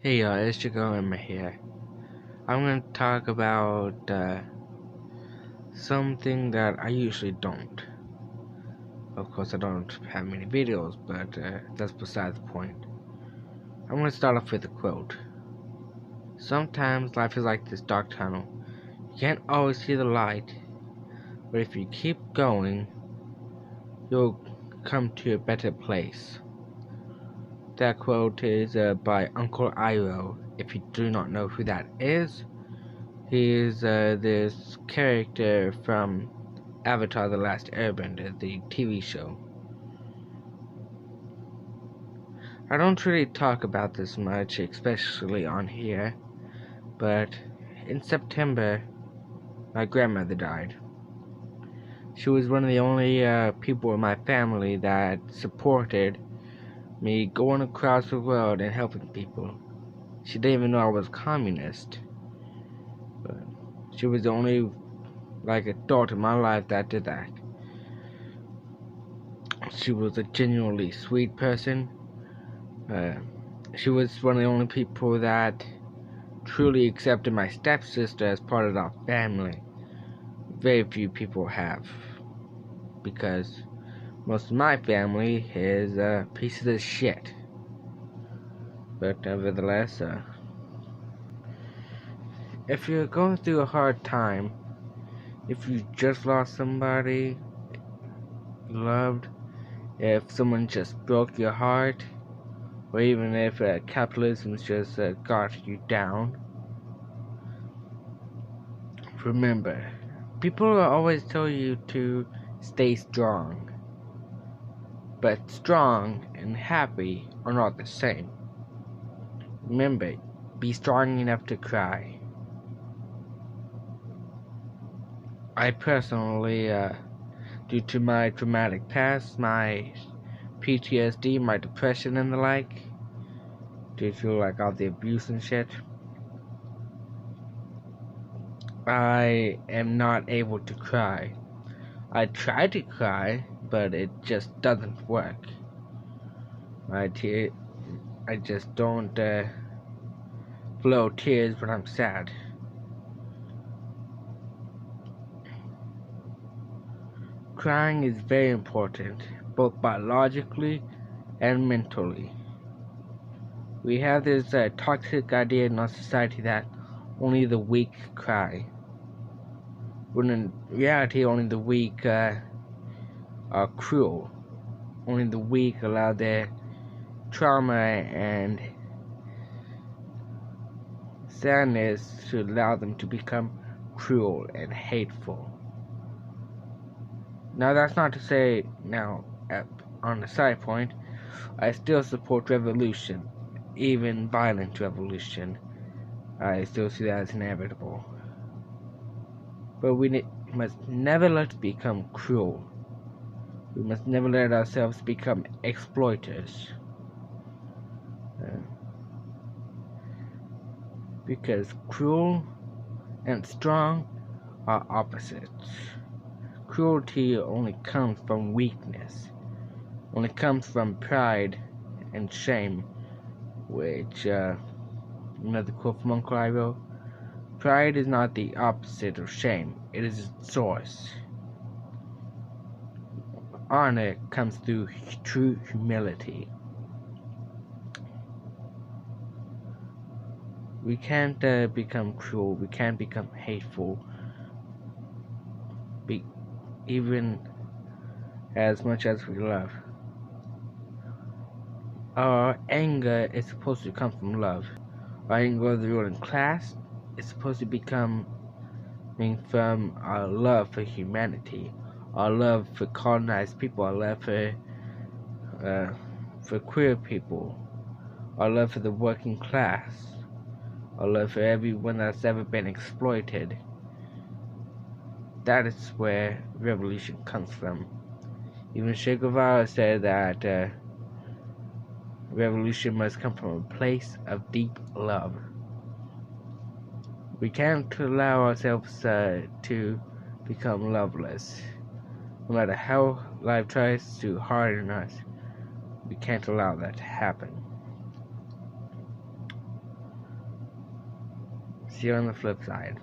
Hey y'all, it's Emma here. I'm going to talk about something that I usually don't. Of course, I don't have many videos, but that's beside the point. I'm going to start off with a quote. Sometimes life is like this dark tunnel. You can't always see the light, but if you keep going, you'll come to a better place. That quote is by Uncle Iroh. If you do not know who that is, he is this character from Avatar: The Last Airbender, the TV show. I don't really talk about this much, especially on here, but in September, my grandmother died. She was one of the only people in my family that supported me going across the world and helping people. She didn't even know I was communist, but she was the only adult in my life that did that. She was a genuinely sweet person. She was one of the only people that truly accepted my stepsister as part of our family. Very few people have, because most of my family is pieces of shit. But nevertheless, if you're going through a hard time, if you just lost somebody you loved, if someone just broke your heart, or even if capitalism just got you down, remember, people will always tell you to stay strong. But strong and happy are not the same. Remember, be strong enough to cry. I personally, due to my traumatic past, my PTSD, my depression and the like, due to all the abuse and shit, I am not able to cry. I try to cry, but it just doesn't work. I just don't flow tears when I'm sad. Crying is very important, both biologically and mentally. We have this toxic idea in our society that only the weak cry, when in reality only the weak are cruel. Only the weak allow their trauma and sadness to allow them to become cruel and hateful. Now, that's not to say, on the side point, I still support revolution, even violent revolution. I still see that as inevitable. But we must never let it become cruel. We must never let ourselves become exploiters. Because cruel and strong are opposites. Cruelty only comes from weakness, only comes from pride and shame, which, another quote from Uncle Iroh, pride is not the opposite of shame, it is its source. Honor comes through true humility. We can't become cruel, we can't become hateful, even as much as we love. Our anger is supposed to come from love. Our anger of the ruling class is supposed to become from our love for humanity, our love for colonized people, our love for queer people, our love for the working class, our love for everyone that's ever been exploited. That is where revolution comes from. Even Che Guevara said that revolution must come from a place of deep love. We can't allow ourselves to become loveless. No matter how life tries to harden us, we can't allow that to happen. See you on the flip side.